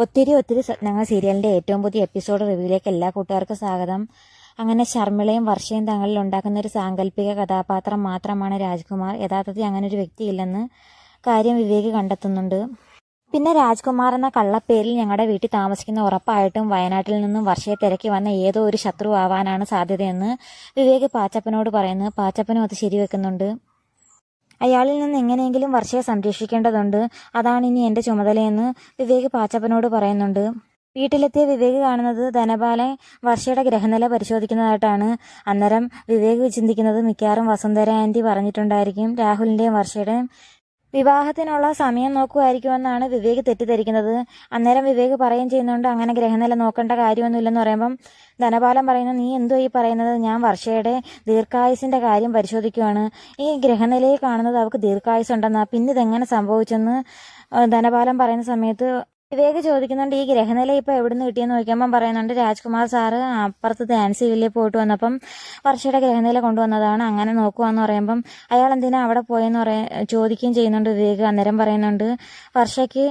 ഒത്തിരി ഒത്തിരി സ്വപ്നങ്ങൾ സീരിയലിൻ്റെ ഏറ്റവും പുതിയ എപ്പിസോഡ് റിവ്യൂയിലേക്ക് എല്ലാ കൂട്ടുകാർക്കും സ്വാഗതം. അങ്ങനെ ശർമിളയും വർഷയും തങ്ങളിൽ ഉണ്ടാക്കുന്ന ഒരു സാങ്കല്പിക കഥാപാത്രം മാത്രമാണ് രാജ്കുമാർ. യഥാർത്ഥത്തിൽ അങ്ങനെ ഒരു വ്യക്തിയില്ലെന്ന് കാര്യം വിവേക് കണ്ടെത്തുന്നുണ്ട്. പിന്നെ രാജ്കുമാർ എന്ന കള്ളപ്പേരിൽ ഞങ്ങളുടെ വീട്ടിൽ താമസിക്കുന്ന ഉറപ്പായിട്ടും വയനാട്ടിൽ നിന്നും വർഷയെ തിരക്കി വന്ന ഏതോ ഒരു ശത്രു ആവാനാണ് സാധ്യതയെന്ന് വിവേക് പാച്ചപ്പനോട് പറയുന്നു. പാച്ചപ്പനും അത് ശരിവെക്കുന്നുണ്ട്. അയാളിൽ നിന്ന് എങ്ങനെയെങ്കിലും വർഷയെ സംരക്ഷിക്കേണ്ടതുണ്ട്. അതാണ് ഇനി എൻ്റെ ചുമതലയെന്ന് വിവേക് പാച്ചപ്പനോട് പറയുന്നുണ്ട്. വീട്ടിലെത്തിയ വിവേക് കാണുന്നത് ധനപാലൻ വർഷയുടെ ഗ്രഹനില പരിശോധിക്കുന്നതായിട്ടാണ്. അന്നേരം വിവേക് ചിന്തിക്കുന്നത് മിക്കവാറും വസുന്ധര ആൻറ്റി പറഞ്ഞിട്ടുണ്ടായിരിക്കും രാഹുലിൻ്റെയും വർഷയുടെയും വിവാഹത്തിനുള്ള സമയം നോക്കുമായിരിക്കുമെന്നാണ് വിവേക് തെറ്റിദ്ധരിക്കുന്നത്. അന്നേരം വിവേക് പറയുകയും ചെയ്യുന്നുണ്ട് അങ്ങനെ ഗ്രഹനില നോക്കേണ്ട കാര്യമൊന്നുമില്ലെന്ന് പറയുമ്പം ധനപാലൻ പറയുന്നു, നീ എന്തോ ഈ പറയുന്നത്? ഞാൻ വർഷയുടെ ദീർഘായുസിൻ്റെ കാര്യം പരിശോധിക്കുകയാണ്. ഈ ഗ്രഹനിലയിൽ കാണുന്നത് അവൾക്ക് ദീർഘായുസുണ്ടെന്നാ, പിന്നെ ഇതെങ്ങനെ സംഭവിച്ചെന്ന് ധനപാലൻ പറയുന്ന സമയത്ത് വിവേക് ചോദിക്കുന്നുണ്ട്, ഈ ഗ്രഹനില ഇപ്പോൾ എവിടെ നിന്ന് കിട്ടിയെന്ന് ചോദിക്കുമ്പം പറയുന്നുണ്ട്, രാജ്കുമാർ സാറ് അപ്പുറത്ത് ഡാൻസ് വില്ലിൽ പോയിട്ട് വന്നപ്പം വർഷയുടെ ഗ്രഹനില കൊണ്ടുവന്നതാണ്, അങ്ങനെ നോക്കുവാന്ന് പറയുമ്പം അയാൾ എന്തിനാ അവിടെ പോയെന്ന് ചോദിക്കുകയും ചെയ്യുന്നുണ്ട് വിവേക്. അന്നേരം പറയുന്നുണ്ട്, വർഷയ്ക്ക്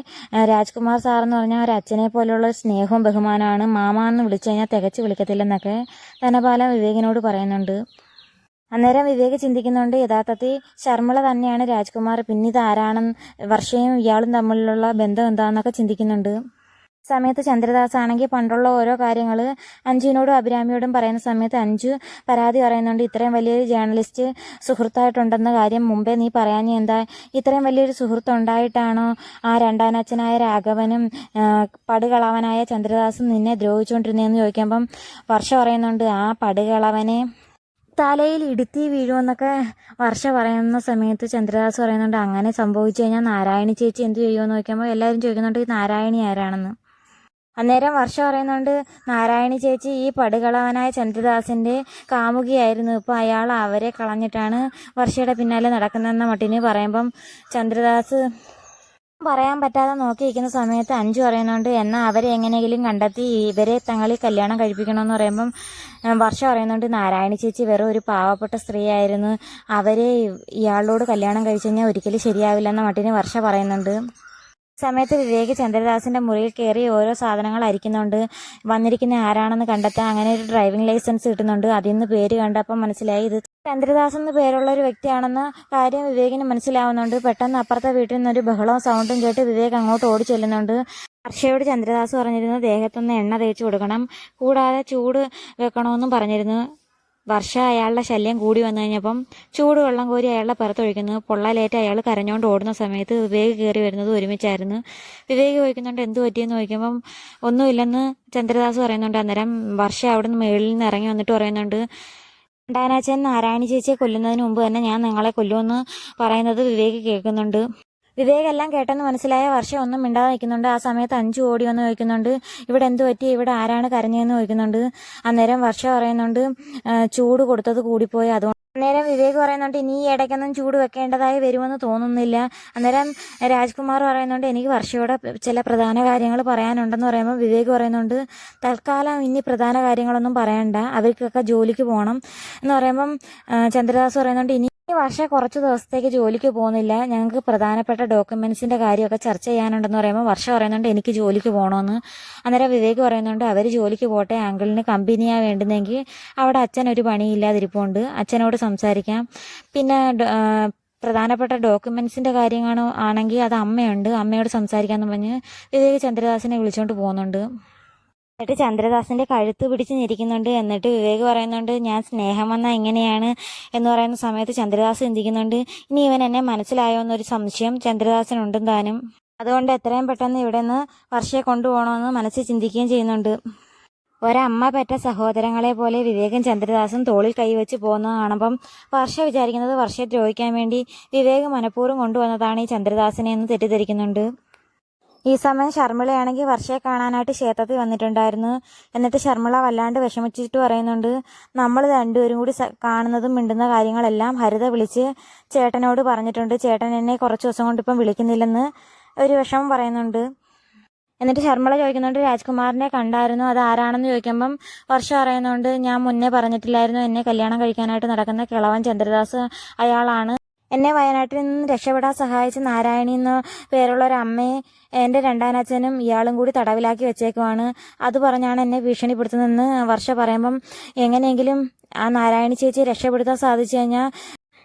രാജ്കുമാർ സാറെന്ന് പറഞ്ഞാൽ ഒരു അച്ഛനെ പോലെയുള്ള സ്നേഹവും ബഹുമാനമാണ്. മാമ എന്ന് വിളിച്ചു കഴിഞ്ഞാൽ തികച്ച് വിളിക്കത്തില്ലെന്നൊക്കെ ധനപാലൻ വിവേകിനോട് പറയുന്നുണ്ട്. അന്നേരം വിവേക് ചിന്തിക്കുന്നുണ്ട്, യഥാർത്ഥത്തിൽ ശർമിള തന്നെയാണ് രാജ്കുമാർ, പിന്നെ ഇത് ആരാണെന്ന് വർഷയും ഇയാളും തമ്മിലുള്ള ബന്ധം എന്താണെന്നൊക്കെ ചിന്തിക്കുന്നുണ്ട്. സമയത്ത് ചന്ദ്രദാസ് ആണെങ്കിൽ പണ്ടുള്ള ഓരോ കാര്യങ്ങൾ അഞ്ജുവിനോടും അഭിരാമിയോടും പറയുന്ന സമയത്ത് അഞ്ജു പരാതി പറയുന്നുണ്ട്, ഇത്രയും വലിയൊരു ജേർണലിസ്റ്റ് സുഹൃത്തായിട്ടുണ്ടെന്ന കാര്യം മുമ്പേ നീ പറയാഞ്ഞ എന്താ? ഇത്രയും വലിയൊരു സുഹൃത്തുണ്ടായിട്ടാണോ ആ രണ്ടാനച്ഛനായ രാഘവനും പടുകളവനായ ചന്ദ്രദാസും നിന്നെ ദ്രോഹിച്ചുകൊണ്ടിരുന്നതെന്ന് ചോദിക്കുമ്പം വർഷ പറയുന്നുണ്ട്, ആ പടുകളവനെ തലയിൽ ഇടുത്തി വീഴുമെന്നൊക്കെ വർഷ പറയുന്ന സമയത്ത് ചന്ദ്രദാസ് പറയുന്നുണ്ട്, അങ്ങനെ സംഭവിച്ചു കഴിഞ്ഞാൽ നാരായണി ചേച്ചി എന്ത് ചെയ്യുമെന്ന് ചോദിക്കുമ്പോൾ എല്ലാവരും ചോദിക്കുന്നുണ്ട്, ഈ നാരായണി ആരാണെന്ന്. അന്നേരം വർഷ പറയുന്നുണ്ട്, നാരായണി ചേച്ചി ഈ പടുകളവനായ ചന്ദ്രദാസിൻ്റെ കാമുകിയായിരുന്നു, ഇപ്പോൾ അയാൾ അവരെ കളഞ്ഞിട്ടാണ് വർഷയുടെ പിന്നാലെ നടക്കുന്നതെന്ന മട്ടിന് പറയുമ്പം ചന്ദ്രദാസ് പറയാൻ പറ്റാതെ നോക്കിയിരിക്കുന്ന സമയത്ത് അഞ്ജു പറയുന്നുണ്ട്, എന്നാൽ അവരെ എങ്ങനെയെങ്കിലും കണ്ടെത്തി ഇവരെ തങ്ങളിൽ കല്യാണം കഴിപ്പിക്കണമെന്ന് പറയുമ്പം വർഷ പറയുന്നുണ്ട്, നാരായണി ചേച്ചി വെറും ഒരു പാവപ്പെട്ട സ്ത്രീയായിരുന്നു, അവരെ ഇയാളോട് കല്യാണം കഴിച്ചു കഴിഞ്ഞാൽ ഒരിക്കലും ശരിയാവില്ലെന്ന മട്ടിന് വർഷ പറയുന്നുണ്ട്. സമയത്ത് വിവേക് ചന്ദ്രദാസിൻ്റെ മുറിയിൽ കയറി ഓരോ സാധനങ്ങൾ അരിക്കുന്നുണ്ട്. വന്നിരിക്കുന്ന ആരാണെന്ന് കണ്ടെത്താൻ അങ്ങനെ ഒരു ഡ്രൈവിംഗ് ലൈസൻസ് കിട്ടുന്നുണ്ട്. അതിൽ നിന്ന് പേര് കണ്ടപ്പം മനസ്സിലായി ഇത് ചന്ദ്രദാസ് എന്ന് പേരുള്ള ഒരു വ്യക്തിയാണെന്ന കാര്യം വിവേകിന് മനസ്സിലാവുന്നുണ്ട്. പെട്ടെന്ന് അപ്പുറത്തെ വീട്ടിൽ നിന്നൊരു ബഹളവും സൗണ്ടും കേട്ട് വിവേക് അങ്ങോട്ട് ഓടി ചെല്ലുന്നുണ്ട്. വർഷയോട് ചന്ദ്രദാസ് പറഞ്ഞിരുന്നു ദേഹത്തൊന്ന് എണ്ണ തേച്ച് കൊടുക്കണം, കൂടാതെ ചൂട് വെക്കണമെന്നും പറഞ്ഞിരുന്നു. വർഷ അയാളുടെ ശല്യം കൂടി വന്നു കഴിഞ്ഞപ്പം ചൂടുവെള്ളം കോരി അയാളുടെ പുറത്തൊഴിക്കുന്നു. പൊള്ളലേറ്റ് അയാൾ കരഞ്ഞുകൊണ്ട് ഓടുന്ന സമയത്ത് വിവേക് കയറി വരുന്നത് ഒരുമിച്ചായിരുന്നു. വിവേക് ചോദിക്കുന്നുണ്ട്, എന്ത് പറ്റിയെന്ന് ചോദിക്കുമ്പം ഒന്നുമില്ലെന്ന് ചന്ദ്രദാസ് പറയുന്നുണ്ട്. അന്നേരം വർഷ അവിടെ നിന്ന് മേളിൽ നിന്ന് ഇറങ്ങി വന്നിട്ട് പറയുന്നുണ്ട്, രണ്ടാനച്ഛൻ നാരായണി ചേച്ചിയെ കൊല്ലുന്നതിന് മുമ്പ് തന്നെ ഞാൻ നിങ്ങളെ കൊല്ലുമെന്ന് പറയുന്നത് വിവേക് കേൾക്കുന്നുണ്ട്. വിവേക് എല്ലാം കേട്ടെന്ന് മനസ്സിലായ വർഷ ഒന്നും മിണ്ടാതെ നിൽക്കുന്നുണ്ട്. ആ സമയത്ത് അഞ്ജു ഓടി വന്ന് ചോദിക്കുന്നുണ്ട്, ഇവിടെ എന്ത് പറ്റി, ഇവിടെ ആരാണ് കരഞ്ഞതെന്ന് ചോദിക്കുന്നുണ്ട്. അന്നേരം വർഷ പറയുന്നുണ്ട്, ചൂട് കൊടുത്തത് കൂടിപ്പോയി അതുകൊണ്ട്. അന്നേരം വിവേക് പറയുന്നുണ്ട്, ഇനി ഈ ഇടയ്ക്കൊന്നും ചൂട് വെക്കേണ്ടതായി വരുമെന്ന് തോന്നുന്നില്ല. അന്നേരം രാജ്കുമാർ പറയുന്നുണ്ട്, എനിക്ക് വർഷയോടെ ചില പ്രധാന കാര്യങ്ങൾ പറയാനുണ്ടെന്ന് പറയുമ്പോൾ വിവേക് പറയുന്നുണ്ട്, തൽക്കാലം ഇനി പ്രധാന കാര്യങ്ങളൊന്നും പറയണ്ട, അവർക്കൊക്കെ ജോലിക്ക് പോകണം എന്ന് പറയുമ്പം ചന്ദ്രദാസ് പറയുന്നുണ്ട്, ഇനി വർഷ കുറച്ച് ദിവസത്തേക്ക് ജോലിക്ക് പോകുന്നില്ല, ഞങ്ങൾക്ക് പ്രധാനപ്പെട്ട ഡോക്യുമെന്റ്സിന്റെ കാര്യമൊക്കെ ചർച്ച ചെയ്യാനുണ്ടെന്ന് പറയുമ്പോൾ വർഷ പറയുന്നുണ്ട്, എനിക്ക് ജോലിക്ക് പോകണമെന്ന്. അന്നേരം വിവേക് പറയുന്നുണ്ട്, അവർ ജോലിക്ക് പോട്ടെ, അങ്കിളിന് കമ്പനിയാണ് വേണ്ടുന്നെങ്കിൽ അവിടെ അച്ഛൻ ഒരു പണിയില്ലാതിരിപ്പുണ്ട്, അച്ഛനോട് സംസാരിക്കാം. പിന്നെ പ്രധാനപ്പെട്ട ഡോക്യുമെന്റ്സിന്റെ കാര്യങ്ങളാണോ ആണെങ്കിൽ അത് അമ്മയുണ്ട്, അമ്മയോട് സംസാരിക്കാമെന്ന് പറഞ്ഞ് വിവേക് ചന്ദ്രദാസിനെ വിളിച്ചുകൊണ്ട് പോകുന്നുണ്ട്. എന്നിട്ട് ചന്ദ്രദാസിന്റെ കഴുത്ത് പിടിച്ച് ഞെരിക്കുന്നുണ്ട്. എന്നിട്ട് വിവേക് പറയുന്നുണ്ട്, ഞാൻ സ്നേഹം വന്നാൽ എങ്ങനെയാണ് എന്ന് പറയുന്ന സമയത്ത് ചന്ദ്രദാസ് ചിന്തിക്കുന്നുണ്ട്, ഇനി ഇവൻ എന്നെ മനസ്സിലായോ എന്നൊരു സംശയം ചന്ദ്രദാസിനുണ്ടും താനും. അതുകൊണ്ട് എത്രയും പെട്ടെന്ന് ഇവിടെ നിന്ന് വർഷയെ കൊണ്ടുപോകണമെന്ന് മനസ്സിൽ ചിന്തിക്കുകയും ചെയ്യുന്നുണ്ട്. ഒരമ്മ പെറ്റ സഹോദരങ്ങളെ പോലെ വിവേകും ചന്ദ്രദാസും തോളിൽ കൈവച്ച് പോകുന്നത് കാണുമ്പം വർഷ വിചാരിക്കുന്നത് വർഷയെ ദ്രോഹിക്കാൻ വേണ്ടി വിവേക് മനഃപൂർവ്വം കൊണ്ടുവന്നതാണ് ഈ ചന്ദ്രദാസിനെ എന്ന് തെറ്റിദ്ധരിക്കുന്നുണ്ട്. ഈ സമയം ശർമിളയാണെങ്കിൽ വർഷയെ കാണാനായിട്ട് ക്ഷേത്രത്തിൽ വന്നിട്ടുണ്ടായിരുന്നു. എന്നിട്ട് ശർമിള വല്ലാണ്ട് വിഷമിച്ചിട്ട് പറയുന്നുണ്ട്, നമ്മൾ രണ്ടുപേരും കൂടി കാണുന്നതും മിണ്ടുന്ന കാര്യങ്ങളെല്ലാം ഹരിത വിളിച്ച് ചേട്ടനോട് പറഞ്ഞിട്ടുണ്ട്, ചേട്ടൻ എന്നെ കുറച്ച് ദിവസം കൊണ്ട് ഇപ്പം വിളിക്കുന്നില്ലെന്ന് ഒരു വിഷമം പറയുന്നുണ്ട്. എന്നിട്ട് ശർമിള ചോദിക്കുന്നുണ്ട്, രാജ്കുമാറിനെ കണ്ടായിരുന്നു, അത് ആരാണെന്ന് ചോദിക്കുമ്പം വർഷ പറയുന്നുണ്ട്, ഞാൻ മുന്നേ പറഞ്ഞിട്ടില്ലായിരുന്നു എന്നെ കല്യാണം കഴിക്കാനായിട്ട് നടക്കുന്ന കിളവൻ ചന്ദ്രദാസ് അയാളാണ് എന്നെ വയനാട്ടിൽ നിന്ന് രക്ഷപ്പെടാൻ സഹായിച്ച നാരായണി എന്ന പേരുള്ള ഒരു അമ്മയെ എൻ്റെ രണ്ടാനച്ഛനും ഇയാളും കൂടി തടവിലാക്കി വെച്ചേക്കുവാണ്. അത് പറഞ്ഞാണ് എന്നെ ഭീഷണിപ്പെടുത്തുന്നതെന്ന് വർഷ പറയുമ്പം എങ്ങനെയെങ്കിലും ആ നാരായണി ചേച്ചിയെ രക്ഷപ്പെടുത്താൻ സാധിച്ചു കഴിഞ്ഞാൽ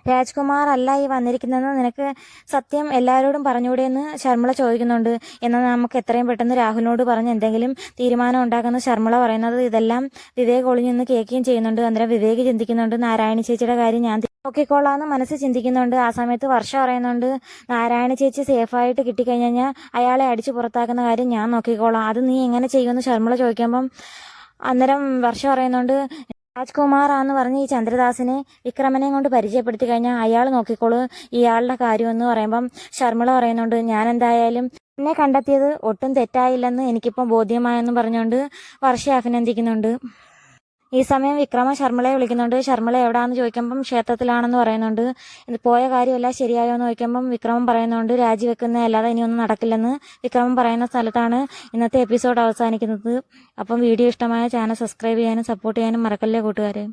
രാജ്കുമാർ അല്ല ഈ വന്നിരിക്കുന്നതെന്ന് നിനക്ക് സത്യം എല്ലാവരോടും പറഞ്ഞുകൂടെയെന്ന് ശർമിള ചോദിക്കുന്നുണ്ട്. എന്നാൽ നമുക്ക് എത്രയും പെട്ടെന്ന് രാഹുലിനോട് പറഞ്ഞ് എന്തെങ്കിലും തീരുമാനം ഉണ്ടാക്കുന്ന ശർമിള പറയുന്നത് ഇതെല്ലാം വിവേക് ഒളിഞ്ഞെന്ന് കേൾക്കുകയും ചെയ്യുന്നുണ്ട്. അന്നേരം വിവേക് ചിന്തിക്കുന്നുണ്ട് നാരായണി ചേച്ചിയുടെ കാര്യം ഞാൻ നോക്കിക്കോളാന്ന് മനസ്സ് ചിന്തിക്കുന്നുണ്ട്. ആ സമയത്ത് വർഷ പറയുന്നുണ്ട് നാരായണി ചേച്ചി സേഫായിട്ട് കിട്ടിക്കഴിഞ്ഞാൽ അയാളെ അടിച്ചു പുറത്താക്കുന്ന കാര്യം ഞാൻ നോക്കിക്കോളാം, അത് നീ എങ്ങനെ ചെയ്യുമെന്ന് ശർമിള ചോദിക്കുമ്പം അന്നേരം വർഷ പറയുന്നുണ്ട് രാജ്കുമാറാന്ന് പറഞ്ഞ് ഈ ചന്ദ്രദാസിനെ വിക്രമനെയും കൊണ്ട് പരിചയപ്പെടുത്തി കഴിഞ്ഞാൽ അയാൾ നോക്കിക്കോളൂ ഇയാളുടെ കാര്യമെന്ന് പറയുമ്പം ശർമിള പറയുന്നുണ്ട് ഞാൻ എന്തായാലും എന്നെ കണ്ടെത്തിയത് ഒട്ടും തെറ്റായില്ലെന്ന് എനിക്കിപ്പം ബോധ്യമായെന്ന് പറഞ്ഞുകൊണ്ട് വർഷ അഭിനന്ദിക്കുന്നുണ്ട്. ഈ സമയം വിക്രമ ശർമിളയെ വിളിക്കുന്നുണ്ട്. ശർമിള എവിടാന്ന് ചോദിക്കുമ്പം ക്ഷേത്രത്തിലാണെന്ന് പറയുന്നുണ്ട്. ഇത് പോയ കാര്യമെല്ലാം ശരിയായോ എന്ന് ചോദിക്കുമ്പം വിക്രമം പറയുന്നുണ്ട് രാജിവെക്കുന്ന അല്ലാതെ ഇനിയൊന്നും നടക്കില്ലെന്ന് വിക്രമം പറയുന്ന സ്ഥലത്താണ് ഇന്നത്തെ എപ്പിസോഡ് അവസാനിക്കുന്നത്. അപ്പം വീഡിയോ ഇഷ്ടമായ ചാനൽ സബ്സ്ക്രൈബ് ചെയ്യാനും സപ്പോർട്ട് ചെയ്യാനും മറക്കല്ലേ കൂട്ടുകാരെ.